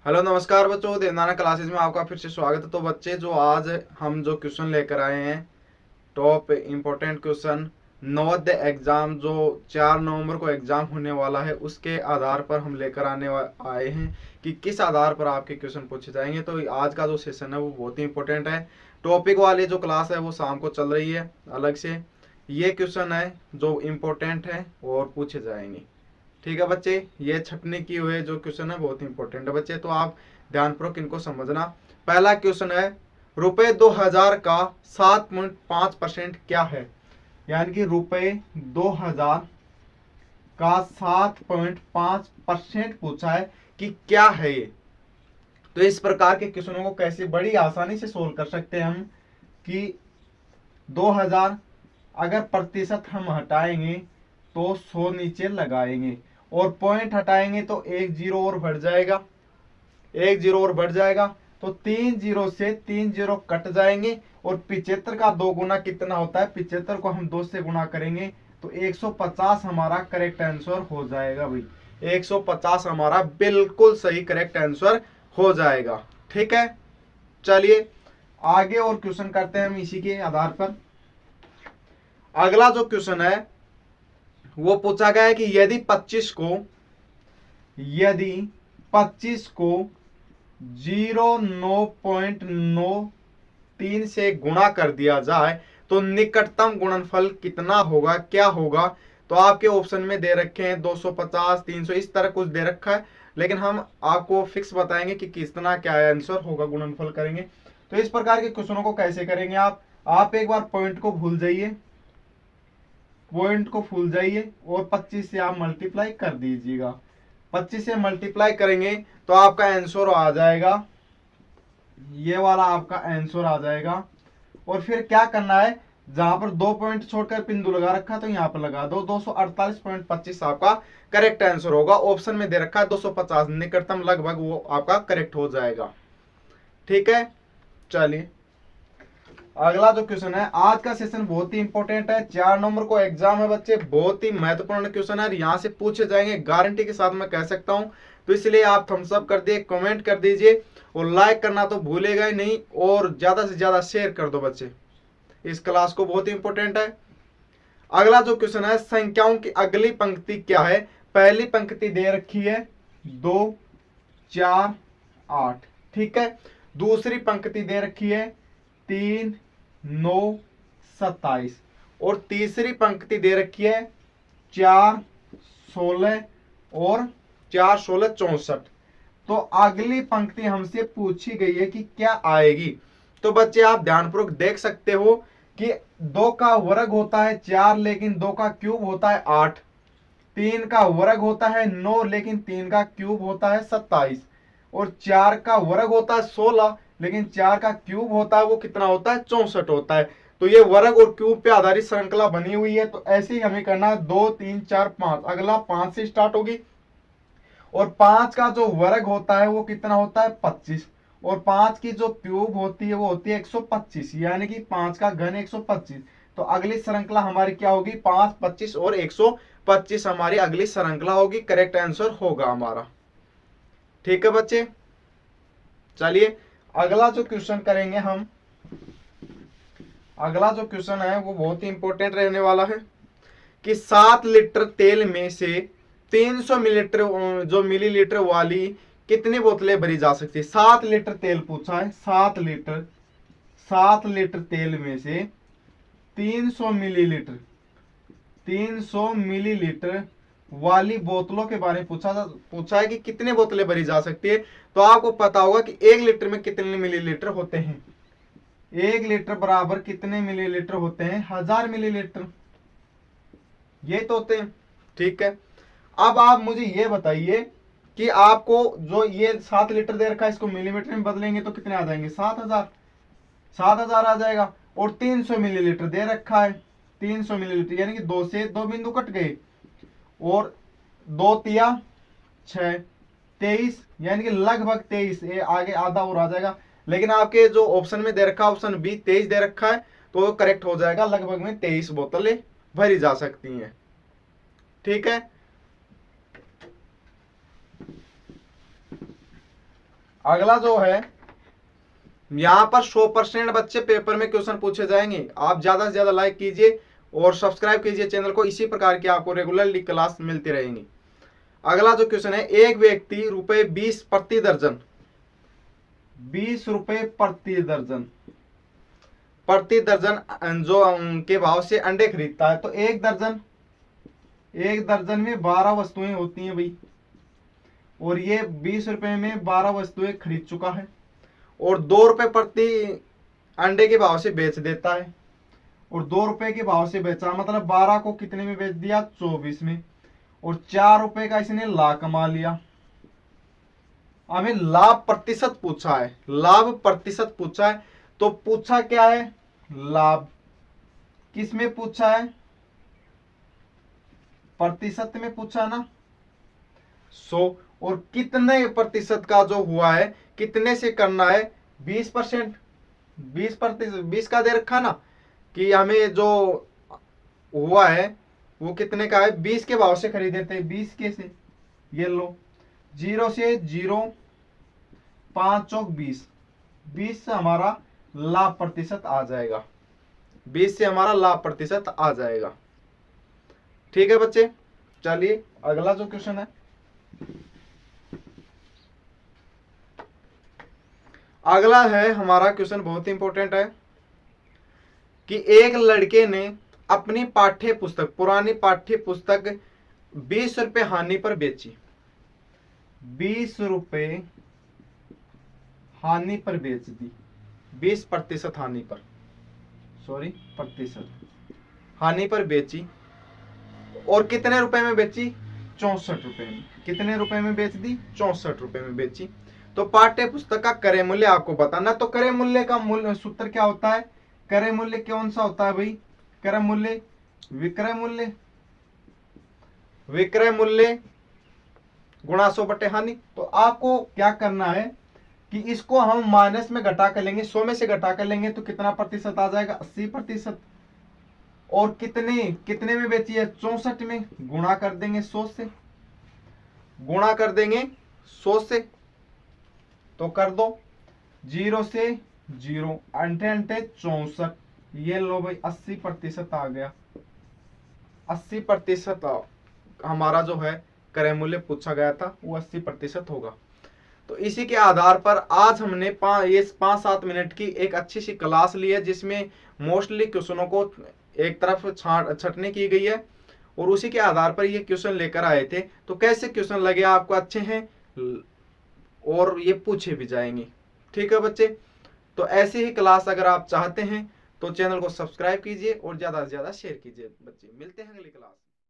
Hello नमस्कार बच्चों, देवनाना classes में आपका फिर से स्वागत है। तो बच्चे जो आज हम जो क्वेश्चन लेकर आए हैं, top important question Navodaya exam जो 4 नवंबर को एग्जाम होने वाला है, उसके आधार पर हम लेकर आए हैं कि किस आधार पर आपके क्वेश्चन पूछे जाएंगे। तो आज का जो सेशन है वो बहुत ही इंपॉर्टेंट है। टॉपिक वाली जो क्लास है वो शाम को चल रही है अलग से। ये क्वेश्चन है जो इम्पोर्टेंट है और पूछे जाएंगे। ठीक है बच्चे, ये छटनी की हुए जो क्वेश्चन है बहुत इंपॉर्टेंट है बच्चे, तो आप ध्यानपूर्वक इनको समझना। पहला क्वेश्चन है, रुपए 2000 का 7.5% क्या है। यानी कि रुपए 2000 का 7.5% पूछा है कि क्या है ये। तो इस प्रकार के क्वेश्चनों को कैसे बड़ी आसानी से सोल्व कर सकते हैं हम कि 2000 अगर प्रतिशत हम हटाएंगे तो 100 नीचे लगाएंगे और पॉइंट हटाएंगे तो एक जीरो और बढ़ जाएगा, एक जीरो और बढ़ जाएगा। तो 3 जीरो से 3 जीरो कट जाएंगे और 75 का 2 गुना कितना होता है, 75 को हम 2 से गुना करेंगे तो 150 हमारा करेक्ट आंसर हो जाएगा भाई। 150 हमारा बिल्कुल सही करेक्ट आंसर हो जाएगा। ठीक है, चलिए आगे और क्वेश्चन करते हैं हम इसी के आधार पर। अगला जो क्वेश्चन है वो पूछा गया है कि यदि 25 को 0.993 से गुणा कर दिया जाए तो निकटतम गुणनफल कितना होगा, क्या होगा। तो आपके ऑप्शन में दे रखे हैं 250, 300, इस तरह कुछ दे रखा है, लेकिन हम आपको फिक्स बताएंगे कि कितना क्या आंसर होगा, गुणनफल करेंगे। तो इस प्रकार के क्वेश्चनों को कैसे करेंगे आप एक बार पॉइंट को भूल जाइए, पॉइंट को भूल जाइए और 25 से आप मल्टीप्लाई कर दीजिएगा। 25 से मल्टीप्लाई करेंगे तो आपका आंसर आ जाएगा, ये वाला आपका आंसर आ जाएगा। और फिर क्या करना है, जहां पर 2 पॉइंट छोड़कर बिंदु लगा रखा तो यहां पर लगा दो। 248.25 आपका करेक्ट आंसर होगा। ऑप्शन में दे रखा है 250, निकटतम लगभग वो आपका करेक्ट हो जाएगा। ठीक है, चलिए अगला जो क्वेश्चन है, आज का सेशन बहुत ही इंपॉर्टेंट है। 4 नंबर को एग्जाम है बच्चे, बहुत ही महत्वपूर्ण क्वेश्चन है, यहाँ से पूछे जाएंगे गारंटी के साथ मैं कह सकता हूँ। तो इसलिए आप थम्स अप कर दिए, कमेंट कर दीजिए और लाइक करना तो भूलेगा ही नहीं, और ज्यादा से ज्यादा शेयर कर दो बच्चे इस क्लास को, बहुत ही इंपॉर्टेंट है। अगला जो क्वेश्चन है, संख्याओं की अगली पंक्ति क्या है। पहली पंक्ति दे रखी है 2, 4, 8। ठीक है, दूसरी पंक्ति दे रखी है 3, 9, 27 और तीसरी पंक्ति दे रखी है 4, 16 और 4, 16, 64। तो अगली पंक्ति हमसे पूछी गई है कि क्या आएगी। तो बच्चे आप ध्यानपूर्वक देख सकते हो कि 2 का वर्ग होता है 4, लेकिन 2 का क्यूब होता है 8। 3 का वर्ग होता है 9, लेकिन 3 का क्यूब होता है 27। और 4 का वर्ग होता है 16, लेकिन 4 का क्यूब होता है वो कितना होता है, 64 होता है। तो ये वर्ग और क्यूब पे आधारित श्रृंखला बनी हुई है। तो ऐसे ही हमें करना है 2, 3, 4, 5। अगला 5 से स्टार्ट होगी और 5 का जो वर्ग होता है वो कितना होता है, 25। और 5 की जो क्यूब होती है वो होती है 125, यानी कि 5 का घन 125। तो अगली श्रृंखला हमारी क्या होगी, 5, 25 और 125 हमारी अगली श्रृंखला होगी। करेक्ट आंसर होगा हमारा। ठीक है बच्चे, चलिए अगला जो क्वेश्चन करेंगे हम, अगला जो क्वेश्चन है वो बहुत ही इंपॉर्टेंट रहने वाला है कि 7 लीटर तेल में से 300 मिलीलीटर जो मिलीलीटर वाली कितनी बोतलें भरी जा सकती है। 7 लीटर तेल पूछा है, 7 लीटर तेल में से 300 मिलीलीटर 300 मिलीलीटर वाली बोतलों के बारे में पूछा है कि कितनी बोतलें भरी जा सकती है। तो आपको पता होगा कि 1 लीटर में कितने मिलीलीटर होते हैं। 1 लीटर बराबर कितने मिलीलीटर होते हैं, 1000 मिलीलीटर ये तो होते हैं। ठीक है, अब आप मुझे ये बताइए कि आपको जो ये 7 लीटर दे रखा है इसको मिलीमीटर में बदलेंगे तो कितने आ जाएंगे, 7000, 7000 आ जाएगा। और 300 मिलीलीटर दे रखा है, 300 मिलीलीटर यानी कि 2 से 2 बिंदु कट गए और 2 तिया 6, 23 यानी कि लगभग 23, ये आगे आधा और आ जाएगा। लेकिन आपके जो ऑप्शन में दे रखा है ऑप्शन बी 23 दे रखा है, तो करेक्ट हो जाएगा, लगभग में 23 बोतलें भरी जा सकती हैं। ठीक है, अगला जो है, यहाँ पर 100% बच्चे पेपर में क्वेश्चन पूछे जाएंगे। आप ज्यादा से ज्यादा लाइक कीजिए और सब्सक्राइब कीजिए चैनल को, इसी प्रकार की आपको रेगुलरली क्लास मिलती रहेंगी। अगला जो क्वेश्चन है, एक व्यक्ति रुपए 20 प्रति दर्जन, 20 रुपए प्रति दर्जन जो के भाव से अंडे खरीदता है। तो एक दर्जन में 12 वस्तुएं होती हैं भाई, और ये 20 रुपए में 12 वस्तुएं खरीद चुका है और 2 रुपए प्रति अंडे के भाव से बेच देता है, और 2 रुपए के भाव से बेचा, मतलब 12 को कितने में बेच दिया, 24 में, और 4 रुपए का इसने लाभ कमा लिया। हमें लाभ प्रतिशत पूछा है, लाभ प्रतिशत पूछा है। तो पूछा क्या है, लाभ किस में पूछा है, प्रतिशत में पूछा ना, 100, और कितने प्रतिशत का जो हुआ है, कितने से करना है, 20%, 20%, 20 का दे रखा ना कि हमें जो हुआ है वो कितने का है, 20 के भाव से खरीदे थे, 20 के से, ये लो 0 से 0, 5 चौक 20, 20 से हमारा लाभ प्रतिशत आ जाएगा, 20 से हमारा लाभ प्रतिशत आ जाएगा। ठीक है बच्चे, चलिए अगला जो क्वेश्चन है, अगला है हमारा क्वेश्चन बहुत ही इंपॉर्टेंट है कि एक लड़के ने अपनी पाठ्य पुस्तक, पुरानी पाठ्य पुस्तक 20 रुपए हानि पर बेची, 20 रुपए हानि पर बेच दी, 20% हानि पर, सॉरी प्रतिशत हानि पर बेची, और कितने रुपए में बेची, 64 रुपए में। कितने रुपए में बेच दी, 64 रुपए में बेची। तो पाठ्य पुस्तक का क्रय मूल्य आपको बताना। तो क्रय मूल्य का मूल्य सूत्र क्या होता है, क्रय मूल्य कौन सा होता है भाई, क्रय मूल्य विक्रय मूल्य, विक्रय मूल्य गुणा 100 बटे हानि। तो आपको क्या करना है कि इसको हम माइनस में घटा कर लेंगे, 100 में से घटा कर लेंगे तो कितना प्रतिशत आ जाएगा, 80%। और कितने में बेची है, 64 में, गुणा कर देंगे 100 से, गुणा कर देंगे 100 से, तो कर दो 0 से 0, अंठे अंठे 64, ये लो भाई 80% आ गया, 80% हमारा जो है क्रय मूल्य पूछा गया था वो 80% होगा। तो इसी के आधार पर आज हमने 5-7 मिनट की एक अच्छी सी क्लास ली है, जिसमें मोस्टली क्वेश्चनों को एक तरफ छटने की गई है, और उसी के आधार पर ये क्वेश्चन लेकर आए थे। तो कैसे क्वेश्चन लगे आपको, अच्छे हैं और ये पूछे भी जाएंगे। ठीक है बच्चे, तो ऐसे ही क्लास अगर आप चाहते हैं तो चैनल को सब्सक्राइब कीजिए और ज्यादा से ज्यादा शेयर कीजिए। बच्चे मिलते हैं अगली क्लास।